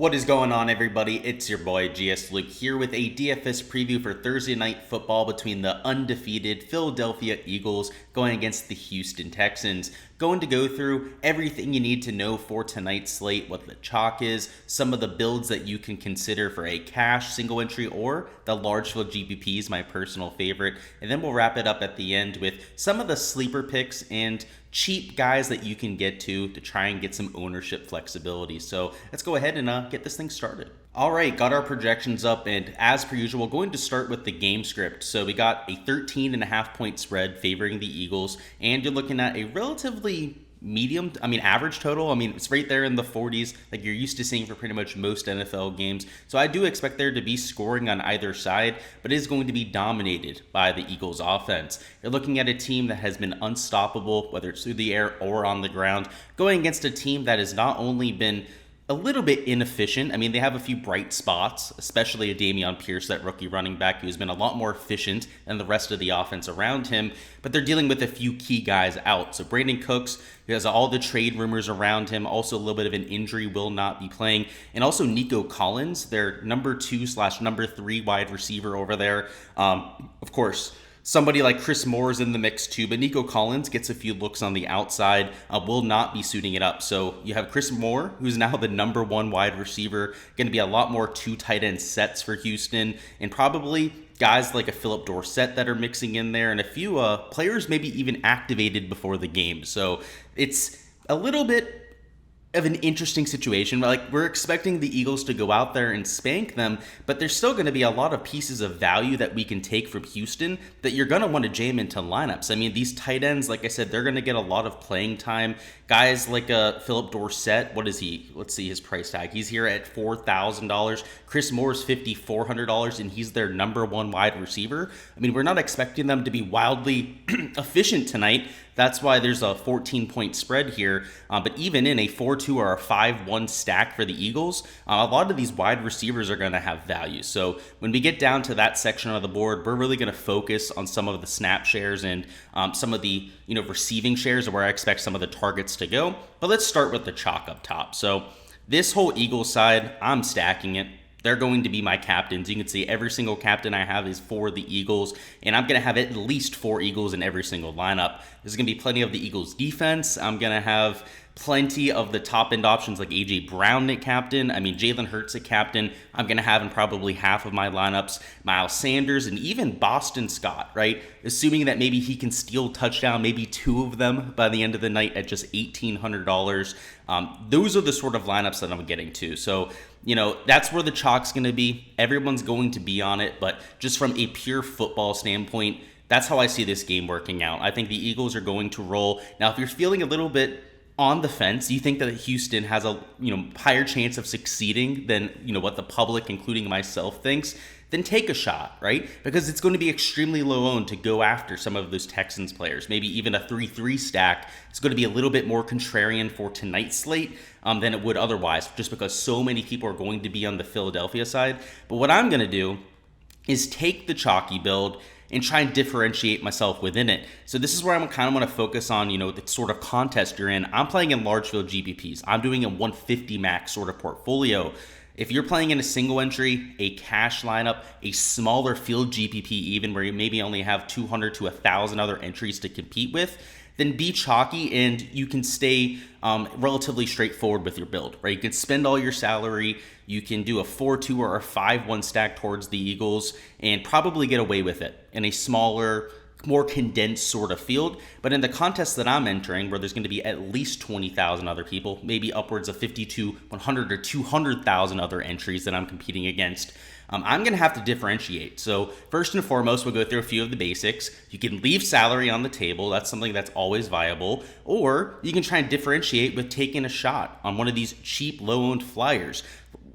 What is going on, everybody? It's your boy Gsluke here with a DFS preview for Thursday night football between the undefeated Philadelphia Eagles going against the Houston Texans. Going to go through everything you need to know for tonight's slate, what the chalk is, some of the builds that you can consider for a cash single entry or the large field GPP is my personal favorite, and then we'll wrap it up at the end with some of the sleeper picks and cheap guys that you can get to try and get some ownership flexibility. So let's go ahead and get this thing started. All right, got our projections up, and as per usual, going to start with the game script. So we got a 13.5 point spread favoring the Eagles, and you're looking at a relatively average total. It's right there in the 40s, like you're used to seeing for pretty much most NFL games. So I do expect there to be scoring on either side, but it is going to be dominated by the Eagles offense. You're looking at a team that has been unstoppable, whether it's through the air or on the ground, going against a team that has not only been a little bit inefficient. They have a few bright spots, especially a Dameon Pierce, that rookie running back, who's been a lot more efficient than the rest of the offense around him, but they're dealing with a few key guys out. So Brandon Cooks, who has all the trade rumors around him, also a little bit of an injury, will not be playing. And also Nico Collins, their number 2/number 3 wide receiver over there. Of course, somebody like Chris Moore is in the mix too, but Nico Collins gets a few looks on the outside, will not be suiting it up. So you have Chris Moore, who's now the number 1 wide receiver, going to be a lot more 2 tight end sets for Houston, and probably guys like a Philip Dorsett that are mixing in there, and a few players maybe even activated before the game. So it's a little bit of an interesting situation. Like, we're expecting the Eagles to go out there and spank them, but there's still going to be a lot of pieces of value that we can take from Houston that you're going to want to jam into lineups. These tight ends, like I said, they're going to get a lot of playing time. Guys like Philip Dorsett, what is he? Let's see his price tag. He's here at $4,000. Chris Moore's $5,400, and he's their number 1 wide receiver. We're not expecting them to be wildly efficient tonight. That's why there's a 14-point spread here. But even in a 4-2 or a 5-1 stack for the Eagles, a lot of these wide receivers are going to have value. So when we get down to that section of the board, we're really going to focus on some of the snap shares and some of the receiving shares, where I expect some of the targets to go. But let's start with the chalk up top. So this whole Eagles side, I'm stacking it. They're going to be my captains. You can see every single captain I have is for the Eagles, and I'm going to have at least 4 Eagles in every single lineup. There's going to be plenty of the Eagles defense. I'm going to have plenty of the top end options like A.J. Brown at captain. Jalen Hurts at captain. I'm going to have in probably half of my lineups Miles Sanders and even Boston Scott, right? Assuming that maybe he can steal touchdown, maybe 2 of them by the end of the night at just $1,800. Those are the sort of lineups that I'm getting to. So, that's where the chalk's going to be. Everyone's going to be on it, but just from a pure football standpoint, that's how I see this game working out. I think the Eagles are going to roll. Now, if you're feeling a little bit on the fence, you think that Houston has a higher chance of succeeding than what the public, including myself, thinks, then take a shot, right? Because it's going to be extremely low owned to go after some of those Texans players. Maybe even a 3-3 stack. It's going to be a little bit more contrarian for tonight's slate than it would otherwise, just because so many people are going to be on the Philadelphia side. But what I'm going to do is take the chalky build and try and differentiate myself within it. So this is where I'm kind of want to focus on, the sort of contest you're in. I'm playing in large field GPPs. I'm doing a 150 max sort of portfolio. If you're playing in a single entry, a cash lineup, a smaller field GPP even, where you maybe only have 200 to 1,000 other entries to compete with, then be chalky and you can stay relatively straightforward with your build, right? You can spend all your salary, you can do a 4-2 or a 5-1 stack towards the Eagles and probably get away with it in a smaller, more condensed sort of field. But in the contest that I'm entering, where there's going to be at least 20,000 other people, maybe upwards of 50 to 100 or 200,000 other entries that I'm competing against, I'm going to have to differentiate. So first and foremost, we'll go through a few of the basics. You can leave salary on the table. That's something that's always viable. Or you can try and differentiate with taking a shot on one of these cheap, low-owned flyers.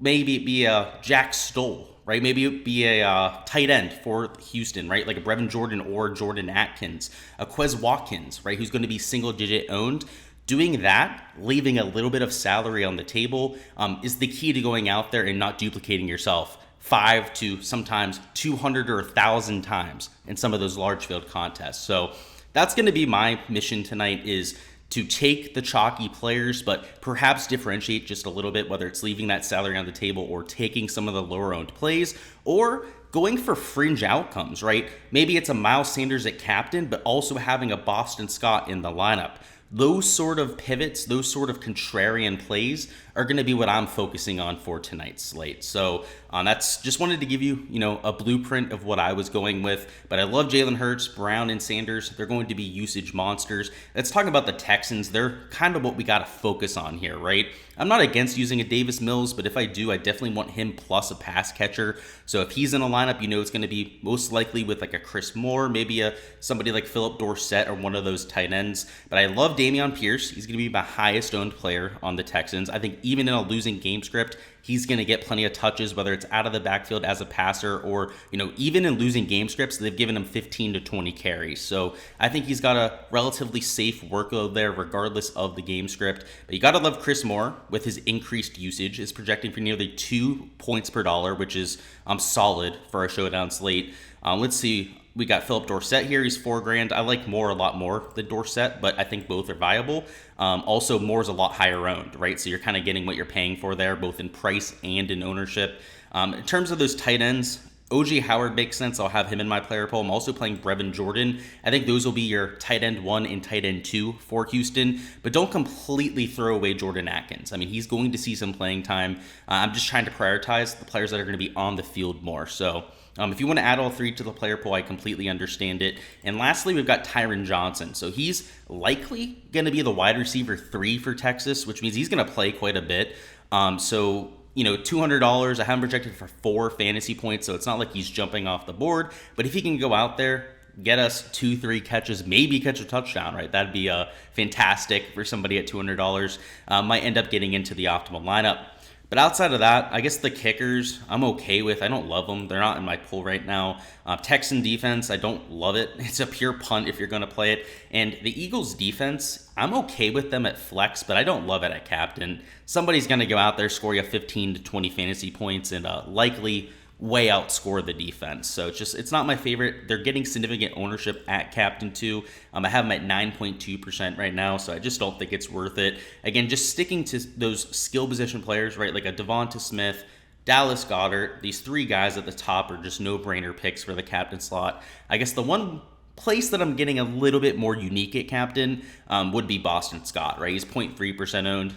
Maybe it be a Jack Stoll, right? Maybe it be a tight end for Houston, right? Like a Brevin Jordan or Jordan Atkins. A Quez Watkins, right? Who's going to be single-digit owned. Doing that, leaving a little bit of salary on the table, is the key to going out there and not duplicating yourself 5 to sometimes 200 or 1,000 times in some of those large field contests. So that's going to be my mission tonight, is to take the chalky players, but perhaps differentiate just a little bit, whether it's leaving that salary on the table or taking some of the lower owned plays, or going for fringe outcomes, right? Maybe it's a Miles Sanders at captain, but also having a Boston Scott in the lineup. Those sort of pivots, those sort of contrarian plays are going to be what I'm focusing on for tonight's slate. So that's just wanted to give you, a blueprint of what I was going with. But I love Jalen Hurts, Brown, and Sanders. They're going to be usage monsters. Let's talk about the Texans. They're kind of what we got to focus on here, right? I'm not against using a Davis Mills, but if I do, I definitely want him plus a pass catcher. So if he's in a lineup, it's going to be most likely with like a Chris Moore, maybe somebody like Philip Dorsett or one of those tight ends. But I love Dameon Pierce. He's going to be my highest owned player on the Texans. I think even in a losing game script, he's going to get plenty of touches, whether it's out of the backfield as a passer or, even in losing game scripts, they've given him 15 to 20 carries. So I think he's got a relatively safe workload there, regardless of the game script. But you got to love Chris Moore with his increased usage, is projecting for nearly 2 points per dollar, which is solid for a showdown slate. Let's see. We got Philip Dorsett here. He's $4,000. I like Moore a lot more than Dorsett, but I think both are viable. Also, Moore's a lot higher owned, right? So you're kind of getting what you're paying for there, both in price and in ownership. In terms of those tight ends, O.J. Howard makes sense. I'll have him in my player pool. I'm also playing Brevin Jordan. I think those will be your tight end 1 and tight end 2 for Houston, but don't completely throw away Jordan Atkins. I mean, he's going to see some playing time. I'm just trying to prioritize the players that are going to be on the field more. So if you want to add all 3 to the player pool, I completely understand it. And lastly, we've got Tyron Johnson. So he's likely going to be the wide receiver 3 for Texas, which means he's going to play quite a bit. $200, I have him projected for 4 fantasy points, so it's not like he's jumping off the board. But if he can go out there, get us 2-3 catches, maybe catch a touchdown, right? That'd be fantastic for somebody at $200. Might end up getting into the optimal lineup. But outside of that, I guess the kickers I'm okay with. I don't love them. They're not in my pool right now. Texan defense, I don't love it. It's a pure punt if you're going to play it. And the Eagles defense, I'm okay with them at flex, but I don't love it at captain. Somebody's going to go out there, score you 15 to 20 fantasy points, and likely way outscore the defense. So it's not my favorite. They're getting significant ownership at captain too. I have them at 9.2% right now, so I just don't think it's worth it. Again, just sticking to those skill position players, right? Like a Devonta Smith, Dallas Goedert. These 3 guys at the top are just no-brainer picks for the captain slot. I guess the one place that I'm getting a little bit more unique at captain would be Boston Scott, right? He's 0.3% owned.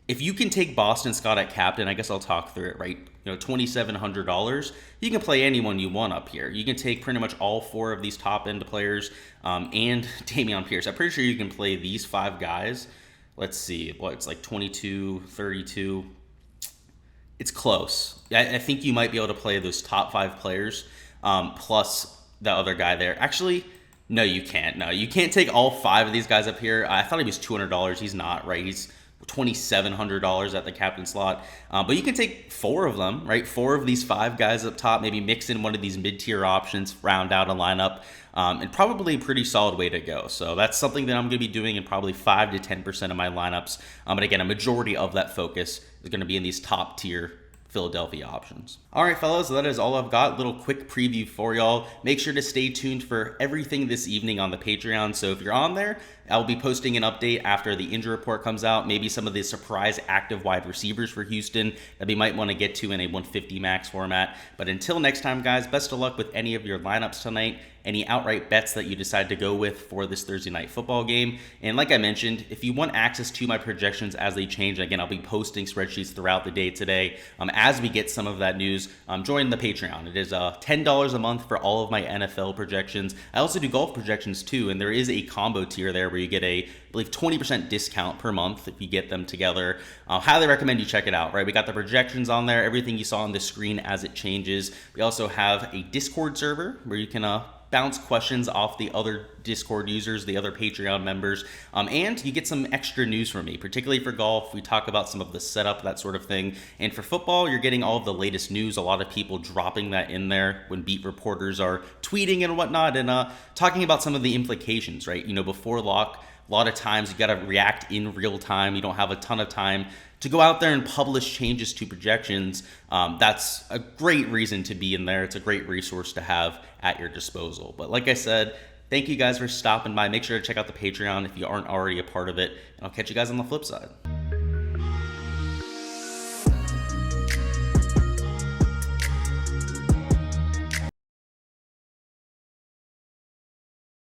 If you can take Boston Scott at captain, I guess I'll talk through it, right? $2,700. You can play anyone you want up here. You can take pretty much all 4 of these top end players and Dameon Pierce. I'm pretty sure you can play these 5 guys. Let's see. It's like 22, 32. It's close. I think you might be able to play those top 5 players plus the other guy there. Actually, no, you can't. No, you can't take all 5 of these guys up here. I thought he was $200. He's not, right? He's $2,700 at the captain slot. But you can take 4 of them, right? 4 of these 5 guys up top, maybe mix in one of these mid-tier options, round out a lineup, and probably a pretty solid way to go. So that's something that I'm going to be doing in probably 5 to 10% of my lineups. But again, a majority of that focus is going to be in these top tier Philadelphia options. All right, fellas, so that is all I've got. Little quick preview for y'all. Make sure to stay tuned for everything this evening on the Patreon. So if you're on there, I'll be posting an update after the injury report comes out, maybe some of the surprise active wide receivers for Houston that we might want to get to in a 150 max format. But until next time, guys, best of luck with any of your lineups tonight, any outright bets that you decide to go with for this Thursday night football game. And like I mentioned, if you want access to my projections as they change, again, I'll be posting spreadsheets throughout the day today as we get some of that news. Join the Patreon. It is $10 a month for all of my NFL projections. I also do golf projections too, and there is a combo tier there where you get I believe 20% discount per month if you get them together. I highly recommend you check it out, right? We got the projections on there, everything you saw on the screen as it changes. We also have a Discord server where you can bounce questions off the other Discord users, the other Patreon members, and you get some extra news from me, particularly for golf. We talk about some of the setup, that sort of thing. And for football, you're getting all of the latest news, a lot of people dropping that in there when beat reporters are tweeting and whatnot, and talking about some of the implications, right? Before lock, a lot of times you got to react in real time. You don't have a ton of time to go out there and publish changes to projections. That's a great reason to be in there. It's a great resource to have at your disposal. But like I said, Thank you guys for stopping by. Make sure to check out the Patreon if you aren't already a part of it, and I'll catch you guys on the flip side.